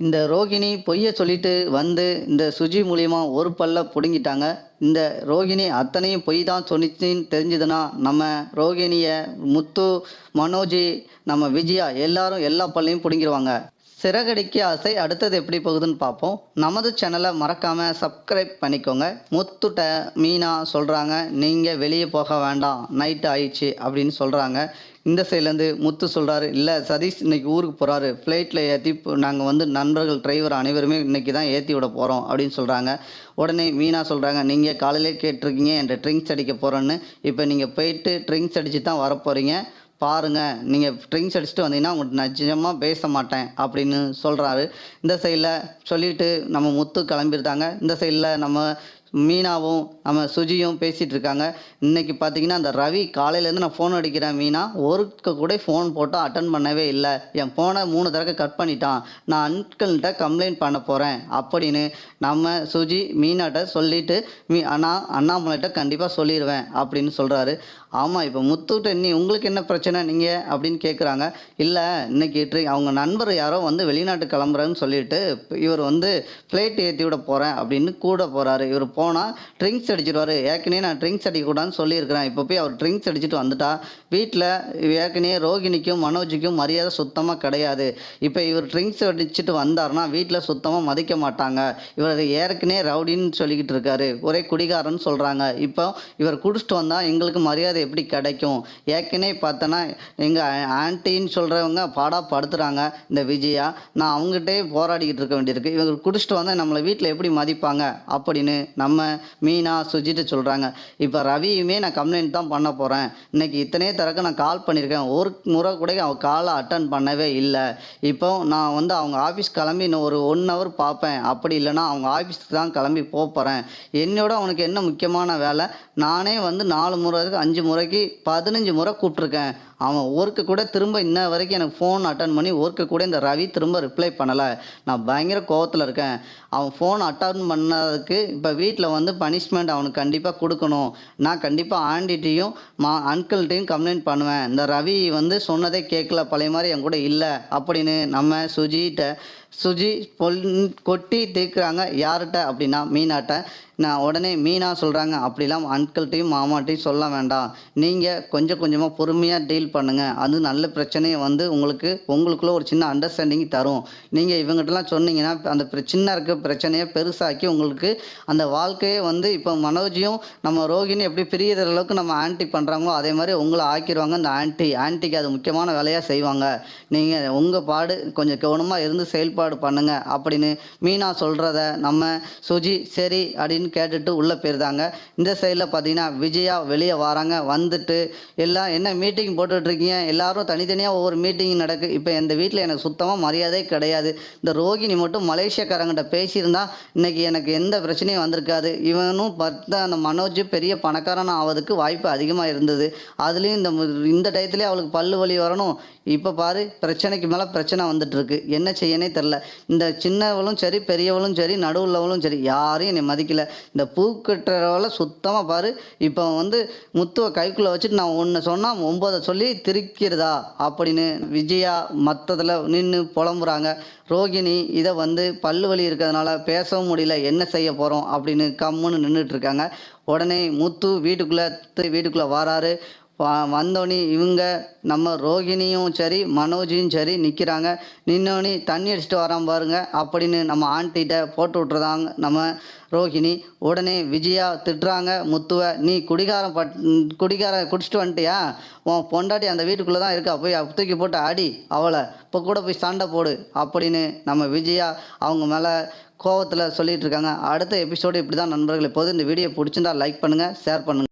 இந்த ரோகிணி பொய்ய சொல்லிட்டு வந்து இந்த சுஜி மூலியமா ஒரு பல்ல புடுங்கிட்டாங்க. இந்த ரோகிணி அத்தனையும் பொய் தான் சொன்னிச்சுன்னு தெரிஞ்சதுன்னா, நம்ம ரோகிணிய முத்து, மனோஜ், நம்ம விஜயா எல்லாரும் எல்லா பல்லையும் புடுங்கிருவாங்க. சிறகடிக்க ஆசை அடுத்தது எப்படி போகுதுன்னு பார்ப்போம். நமது சேனலை மறக்காம சப்ஸ்கிரைப் பண்ணிக்கோங்க. முத்துட்ட மீனா சொல்றாங்க, நீங்க வெளியே போக வேண்டாம், நைட் ஆயிடுச்சு அப்படின்னு சொல்றாங்க. இந்த சைட்லேருந்து முத்து சொல்கிறாரு, இல்லை சதீஷ் இன்னைக்கு ஊருக்கு போகிறாரு, ஃப்ளைட்டில் ஏற்றி நாங்கள் வந்து நண்பர்கள் டிரைவர் அனைவருமே இன்னைக்கு தான் ஏற்றி விட போகிறோம் அப்படின்னு சொல்கிறாங்க. உடனே மீனா சொல்கிறாங்க, நீங்கள் காலையிலே கேட்டிருக்கீங்க என்கிட்ட ட்ரிங்க்ஸ் அடிக்க போகிறேன்னு, இப்போ நீங்கள் போயிட்டு ட்ரிங்க்ஸ் அடித்து தான் வரப்போகிறீங்க, பாருங்கள் நீங்கள் ட்ரிங்க்ஸ் அடிச்சுட்டு வந்தீங்கன்னா உங்கள்கிட்ட நிச்சயமாக பேச மாட்டேன் அப்படின்னு சொல்கிறாரு. இந்த சைடில் சொல்லிவிட்டு நம்ம முத்து கிளம்பிருந்தாங்க. இந்த சைடில் நம்ம மீனாவும் நம்ம சுஜியும் பேசிகிட்டு இருக்காங்க. இன்றைக்கி பார்த்தீங்கன்னா அந்த ரவி காலையிலேருந்து நான் ஃபோன் அடிக்கிறேன் மீனா, ஒருக்க கூட ஃபோன் போட்டு அட்டன் பண்ணவே இல்லை, என் ஃபோனை 3 தடவை கட் பண்ணிட்டான், நான் அன்கிள்கிட்ட கம்ப்ளைண்ட் பண்ண போகிறேன் அப்படின்னு நம்ம சுஜி மீனாட்ட சொல்லிவிட்டு நான் அண்ணாமலைகிட்ட கண்டிப்பாக சொல்லிடுவேன் அப்படின்னு சொல்கிறாரு. ஆமாம், இப்போ முத்துகிட்ட உங்களுக்கு என்ன பிரச்சனை நீங்கள் அப்படின்னு கேட்குறாங்க. இல்லை இன்னைக்கு அவங்க நண்பர் யாரோ வந்து வெளிநாட்டு கிளம்புறேன்னு சொல்லிட்டு இவர் வந்து ஃப்ளைட் ஏற்றி விட போகிறேன் அப்படின்னு கூட போகிறாரு. இவர் போனால் ட்ரிங்க்ஸ் அடிச்சிடுவார், ஏற்கனவே நான் ட்ரிங்க்ஸ் அடிக்கக்கூடாதுன்னு சொல்லியிருக்கிறேன், இப்போ போய் அவர் ட்ரிங்க்ஸ் அடிச்சுட்டு வந்துட்டா வீட்டில் ஏற்கனவே ரோகிணிக்கும் மனோஜுக்கும் மரியாதை சுத்தமாக கிடையாது. இப்போ இவர் ட்ரிங்க்ஸ் அடிச்சுட்டு வந்தார்னா வீட்டில் சுத்தமாக மதிக்க மாட்டாங்க, இவர் ஏற்கனவே ரவுடின்னு சொல்லிக்கிட்டு இருக்காரு, ஒரே குடிகாரன்னு சொல்கிறாங்க, இப்போ இவர் குடிச்சிட்டு வந்தால் எங்களுக்கு மரியாதை எப்படி கிடைக்கும்? ஏற்கனவே பார்த்தோன்னா எங்கள் ஆன்ட்டின்னு சொல்கிறவங்க பாடா படுத்துகிறாங்க இந்த விஜயா, நான் அவங்ககிட்டே போராடிக்கிட்டு இருக்க வேண்டியிருக்கு, இவங்க குடிச்சிட்டு வந்தால் நம்மளை வீட்டில் எப்படி மதிப்பாங்க அப்படின்னு நம்ம மீனா சுஜிட்டு சொல்கிறாங்க. இப்போ ரவியுமே நான் கம்ப்ளைண்ட் தான் பண்ண போகிறேன், இன்னைக்கு இத்தனையே தரக்கு நான் கால் பண்ணியிருக்கேன், ஒரு முறை கூட அவன் காலை அட்டன் பண்ணவே இல்லை, இப்போ நான் வந்து அவங்க ஆஃபீஸ் கிளம்பி இன்னும் ஒரு 1 ஹவர் பார்ப்பேன், அப்படி இல்லைனா அவங்க ஆஃபீஸ்க்கு தான் கிளம்பி போகிறேன், என்னோட அவனுக்கு என்ன முக்கியமான வேலை, நானே வந்து 4 முறைக்கு 5 முறைக்கு 15 முறை கூப்பிட்ருக்கேன், அவன் ஒர்க்கு கூட திரும்ப இன்ன வரைக்கும் எனக்கு ஃபோன் அட்டன் பண்ணி ஒர்க்கு கூட இந்த ரவி திரும்ப ரிப்ளை பண்ணலை, நான் பயங்கர கோவத்தில் இருக்கேன், அவன் ஃபோன் அட்டன் பண்ணதுக்கு இப்போ வீட்டில் வந்து பனிஷ்மெண்ட் அவனுக்கு கண்டிப்பாக கொடுக்கணும், நான் கண்டிப்பாக ஆண்டிட்டையும் அங்கிள்கிட்டையும் கம்ப்ளைண்ட் பண்ணுவேன், இந்த ரவி வந்து சொன்னதே கேட்கல, பழைய மாதிரி என் கூட இல்லை அப்படின்னு நம்ம சுஜி கொட்டி தீர்க்குறாங்க. யார்கிட்ட அப்படின்னா மீனாட்ட. நான் உடனே மீனா சொல்கிறாங்க, அப்படிலாம் அங்கிள்கிட்டையும் மாமாட்டையும் சொல்ல வேண்டாம், நீங்கள் கொஞ்சம் கொஞ்சமாக பொறுமையாக டீல் பண்ணுங்கள், அது நல்ல பிரச்சனையை வந்து உங்களுக்குள்ள ஒரு சின்ன அண்டர்ஸ்டாண்டிங் தரும், நீங்கள் இவங்ககிட்டலாம் சொன்னீங்கன்னா அந்த சின்ன இருக்க பிரச்சனையை பெருசாக்கி உங்களுக்கு அந்த வாழ்க்கையே வந்து இப்போ மனோஜியும் நம்ம ரோகிணி எப்படி பிரியிற அளவுக்கு நம்ம ஆன்ட்டி பண்ணுறாங்களோ அதே மாதிரி உங்களை ஆக்கிடுவாங்க அந்த ஆன்ட்டிக்கு அது முக்கியமான வேலையாக செய்வாங்க, நீங்கள் உங்கள் பாடு கொஞ்சம் கவனமாக இருந்து செயல்பாடு பண்ணுங்க அப்படின்னு மீனா சொல்கிறத நம்ம சுஜி சரி அப்படின்னு கேட்டுட்டு உள்ளே போயிருந்தாங்க. இந்த சைடில் பார்த்தீங்கன்னா விஜயா வெளியே வராங்க. வந்துட்டு எல்லாம் என்ன மீட்டிங் போட்டுட்ருக்கீங்க, எல்லாரும் தனித்தனியாக ஒவ்வொரு மீட்டிங் நடக்குது, இப்போ இந்த வீட்டில் எனக்கு சுத்தமாக மரியாதை கிடையாது, இந்த ரோகிணி மட்டும் மலேசியாக்காரங்கிட்ட பேசியிருந்தா இன்னைக்கு எனக்கு எந்த பிரச்சனையும் வந்திருக்காது, இவனும் பார்த்தா அந்த மனோஜ் பெரிய பணக்காரன் ஆவதுக்கு வாய்ப்பு அதிகமாக இருந்தது, அதுலேயும் இந்த டயத்துலேயே அவளுக்கு பல்லு வலி வரணும், இப்போ பாரு பிரச்சனைக்கு மேலே பிரச்சனை வந்துட்டுருக்கு, என்ன செய்யனே தெரில, இந்த சின்னவளும் சரி பெரியவளும் சரி நடுவுள்ளவளும் சரி யாரையும் என்னை மதிக்கலை, இந்த பூ கட்டுறவளை சுத்தமாக பாரு, இப்போ வந்து முத்துவை கைக்குள்ளே வச்சுட்டு நான் ஒன்று சொன்னால் 9 சொல்லி திரிக்கிறதா அப்படின்னு விஜயா மற்றதில் நின்று புலம்புறாங்க. ரோகிணி இதை வந்து பல்லு வலி இருக்கிறதுனால பேசவும் முடியல, என்ன செய்ய போகிறோம் அப்படின்னு கம்முன்னு நின்றுட்டுருக்காங்க. உடனே முத்து வீட்டுக்குள்ளே வராரு. வந்தோடனே இவங்க நம்ம ரோகிணியும் சரி மனோஜையும் சரி நிற்கிறாங்க. நின்னோடனே தண்ணி அடிச்சுட்டு வரான் பாருங்க அப்படின்னு நம்ம ஆண்டிகிட்ட போட்டு விட்ருதாங்க நம்ம ரோகிணி. உடனே விஜயா திட்டுறாங்க முத்துவை, நீ குடிகாரம் குடிச்சிட்டு வந்துட்டியா, உன் பொண்டாட்டி அந்த வீட்டுக்குள்ளே தான் இருக்கா, போய் தூக்கி போட்டு அடி அவளை, இப்போ கூட போய் சண்டை போடு அப்படின்னு நம்ம விஜயா அவங்க மேலே கோவத்தில் சொல்லிகிட்டு இருக்காங்க. அடுத்த எபிசோடு இப்படி தான் நண்பர்கள். இப்போது இந்த வீடியோ பிடிச்சிருந்தா லைக் பண்ணுங்கள், ஷேர் பண்ணுங்கள்.